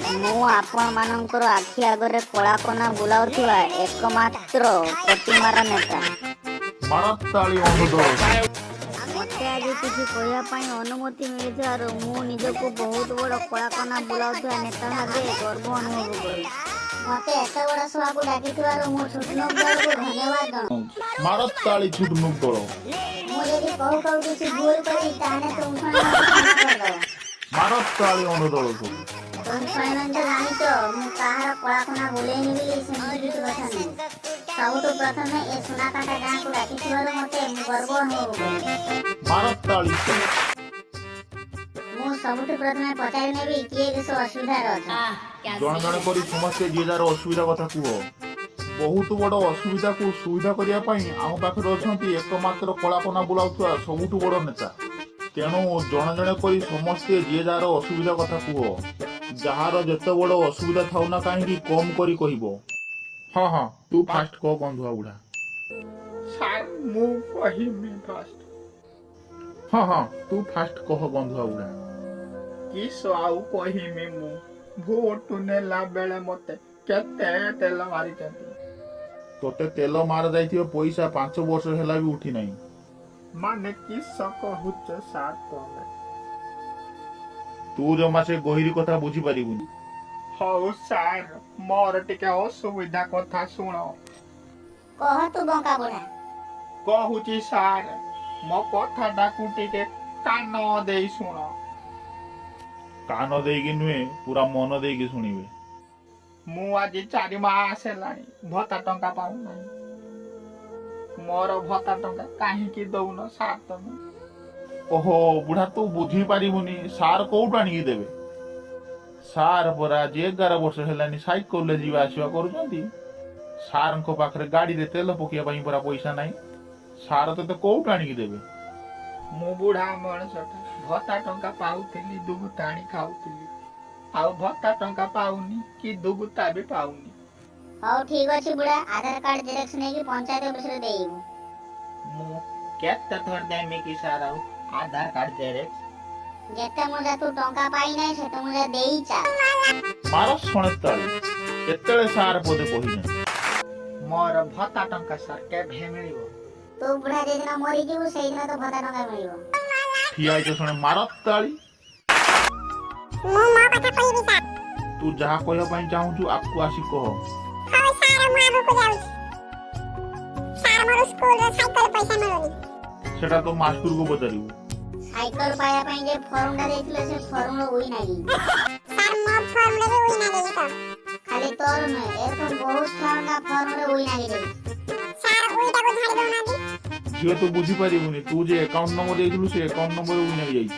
ମୁଁ ଆପଣମାନଙ୍କର ଆଖି ଆଗରେ କଳାକନା ବୁଲାଉଥିବା ଏକମାତ୍ର ପ୍ରତିମାର ନେତା। ମୋତେ ଆଜି କିଛି କହିବା ପାଇଁ ଅନୁମତି ମିଳିଥିବାରୁ ମୁଁ ନିଜକୁ ବହୁତ ବଡ଼ କଳାକନା ବୁଲାଉଥିବା ନେତା ଭାବେ ଗର୍ବ ଅନୁଭବ କରୁଛି। ମୋତେ ଏତେ ବଡ଼ ସଭାକୁ ଡାକିଥିବାରୁ ମୁଁ ଛୁଟନୁକ୍ ଦଳକୁ ଧନ୍ୟବାଦ ଜଣାଉଛି। ମୁଁ ଯଦି କହୁ କିଛି ଭୁଲ କରିବି ତାହେଲେ ତୁମେ ଜାଣିଛ ମୁଁ କାହାର କଳାକନା ବୁଲେଇନି ବୋଲି ସେମିତି କିଛି କଥା ନାହିଁ। ସବୁଠୁ ପ୍ରଥମେ ଏ ସୁନାକାଟା ଗାଁକୁ ଡାକିଥିବାରୁ ମୋତେ ଗର୍ବ ଅନୁଭବ କରୁଛି। ମୁଁ ସବୁଠୁ ପ୍ରଥମେ ପଚାରି ନେବି କିଏ ଦେଶ ଅସୁବିଧାରେ ଅଛ। ଜଣେ ଜଣେ କରି ସମସ୍ତେ ଯିଏ ଯାହାର ଅସୁବିଧା କଥା କୁହ। ବହୁତ ବଡ଼ ଅସୁବିଧାକୁ ସୁବିଧା କରିବା ପାଇଁ ଆମ ପାଖରେ ଅଛନ୍ତି ଏକମାତ୍ର କଳାକନା ବୁଲାଉଥିବା ସବୁଠୁ ବଡ଼ ନେତା। ତେଣୁ ଜଣେ ଜଣେ କରି ସମସ୍ତେ ଯିଏ ଯାହାର ଅସୁବିଧା କଥା କୁହ। ଯାହାର ଯେତେ ବଡ଼ ଅସୁବିଧା ଥାଉ ନା କାହିଁକି କମ୍ କରି କହିବ। ହଁ ହଁ, ତୁ ଫାଷ୍ଟ କହ ବନ୍ଧୁଆ ବୁଢ଼ା। ସାର୍ ମୁଁ କହିବି ଫାଷ୍ଟ। ହଁ ହଁ, ତୁ ଫାଷ୍ଟ କହ ବନ୍ଧୁଆ ବୁଢ଼ା। କିସ ଆଉ କହିମି ମୁଁ ଭୋଟ ନେଲା ବେଳେ ମତେ କେତେ ତେଲ ମାରିଛନ୍ତି। ତୋତେ ତେଲ ମାର ଯାଇଥିବା ପଇସା 5 ବର୍ଷ ହେଲା ବି ଉଠି ନାହିଁ। ମାନେ କିସ କହୁଛ ସାର୍ ତମେ? ତୁ ଜମା ସେ ଗହିରୀ କଥା ବୁଝିପାରିବୁନି। ହଉ ସାର୍ ମୋର ଟିକେ ଅସୁବିଧା କଥା ଶୁଣ। କହ ତୁ ବଙ୍କା ବୁଢ଼ା। କହୁଛି ସାର୍ ମୋ କଥାଟାକୁ ଟିକେ କାନ ଦେଇ ଶୁଣ। କାନ ଦେଇକି ନୁହେଁ, ପୁରା ମନ ଦେଇକି ଶୁଣିବେ। ମୁଁ ଆଜି 4 ମାସ ହେଲାଣି ଭତ୍ତା ଟଙ୍କା ପାଉନାହିଁ। ମୋର ଭତ୍ତା ଟଙ୍କା କାହିଁକି ଦଉନ ସାର୍ ତମେ? ଓହୋ ବୁଢ଼ା, ତୁ ବୁଝିପାରିବୁନି। ସାର୍ କୋଉଠୁ ଆଣିକି ଦେବେ? ସାର୍ ପରା ଆଜି 11 ବର୍ଷ ହେଲାଣି ସାଇକେଲରେ ଯିବା ଆସିବା କରୁଛନ୍ତି। ସାର୍ଙ୍କ ପାଖରେ ଗାଡ଼ିରେ ତେଲ ପକେଇବା ପାଇଁ ପରା ପଇସା ନାହିଁ। ସାର୍ ତତେ କୋଉଠୁ ଆଣିକି ଦେବେ? ମୁଁ ବୁଢ଼ା ମଣିଷଟା ଭତ୍ତା ଟଙ୍କା ପାଉଥିଲି, ଦୁଗୁତା ଆଣି ଖାଉଥିଲି। ଆଉ ଭତ୍ତା ଟଙ୍କା ପାଉନି କି ଦୁଗୁତା ବି ପାଉନି। ହଉ ଠିକ ଅଛି ବୁଢ଼ା, ଆଧାର କାର୍ଡ ଜେରକ୍ସ ନେଇକି ପଞ୍ଚାୟତ ଅଫିସରେ ଦେଇବୁ। ମୁଁ କେତେ ଥର ଦେମି କି ସାର୍ ଆଉ ଆଧାର କାର୍ଡ ଜେରକ୍ସ? ଯେତେ ମୁଣ୍ଡା ତୁ ଟଙ୍କା ପାଇନାହିଁ ସେତେ ମୁଣ୍ଡା ଦେଇ ଚାଲ। ମାର ଶୁଣେ ତାଳି, କେତେବେଳେ ସାର୍ ପଦେ କହିନାହିଁ। ମୋର ଭତ୍ତା ଟଙ୍କା ସାର୍ କେବେ ମିଳିବ? ତୁ ବୁଢ଼ା ଯେଦିନ ମରିଯିବୁ ସେଇଦିନ ତ ଭତ୍ତା ଟଙ୍କା ମିଳିବ। ଠିଆ ହେଇଛ ଶୁଣେ, ମାର ତାଳି। ମୁଁ ମୋ କଥା କହିବି ସାର୍। ତୁ ଯାହା କହିବା ପାଇଁ ଚାହୁଁଛୁ ଆଗକୁ ଆସି କହ। ହଉ ସାର୍ ମୁଁ ଆଗକୁ ଯାଉଛି। ସାର୍ ମୋର ସ୍କୁଲର ସାଇକେଲ ପଇସା ମିଳୁନି। ସେଟା ତ ମାଷ୍ଟରକୁ ପଚାରିବୁ। ସାଇକେଲ ପାଇବା ପାଇଁ ଯେ ଫର୍ମଟା ଦେଇଥିଲେ ସେ ଫର୍ମର ଉଇ ନାହିଁ। ସାର୍ ମୋ ଫର୍ମରେ ବି ଉଇ ନାଗିଛି ତ। ଖାଲି ତୋର ନୁହେଁ, ଏରକମ ବହୁତ ଛୁଆଙ୍କ ଫର୍ମରେ ଉଇ ନାହିଁ ଯାଇଛି। ସାର୍ ଉଇଟାକୁ ଝାଡ଼ି ଦଉନାହାନ୍ତି। ଝିଅ ତୁ ବୁଝିପାରିବୁନି। ତୁ ଯେ ଆକାଉଣ୍ଟ ନମ୍ବର ଦେଇଥିଲୁ ସେ ଆକାଉଣ୍ଟ ନମ୍ବର ଉଇ ନେଇ ଯାଇଛି।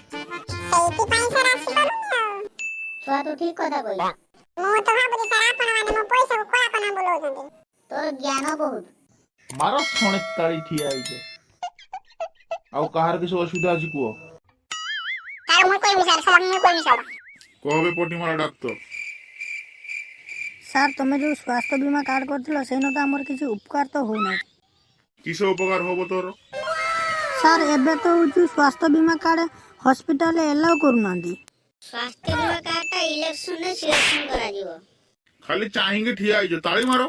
ସେଇଥିପାଇଁ ସାର୍ ଆସିପାରୁନି ଆଉ। ଛୁଆ ତୁ ଠିକ କଥା କହିଲୁ। ମୁଁ ତ ଭାବୁଛି ସାର୍ ଆପଣମାନେ ମୋ ପଇସାକୁ କଳାକନା ବୁଲଉଛନ୍ତି। ତୋର ଜ୍ଞାନ ବହୁତ। ମାର ଶୁଣେ ତାଳି, ଠିଆ ହେଇଛ। ଆଉ କାହାର କିଛି ଅସୁବିଧା ଅଛି କୁହ। ସାର୍ ମୁଁ କହିବି ସାର୍, ମୁଁ କହିବି ସାର୍। କହବେ ପଟିମାରା ଡାକ୍ତର। ସାର୍ ତମେ ଯେଉଁ ସ୍ୱାସ୍ଥ୍ୟ ବୀମା କାର୍ଡ଼ କରିଥିଲ ସେଇନ ତ ଆମର କିଛି ଉପକାର ତ ହଉନାହିଁ। କିସ ଉପକାର ହବ ତୋର? ସାର୍ ଏବେ ତ ହେଉଛି ସ୍ୱାସ୍ଥ୍ୟ ବୀମା କାର୍ଡ଼ ହସ୍ପିଟାଲରେ ଏଲାଉ କରୁନାହାନ୍ତି। ସ୍ୱାସ୍ଥ୍ୟ ବୀମା କାର୍ଡଟା ଇଲେକ୍ସନରେ ସିଲେକ୍ସନ କରାଯିବ। ଖାଲି ଚାହିଁକି ଠିଆ ହେଇଛ, ତାଳି ମାର।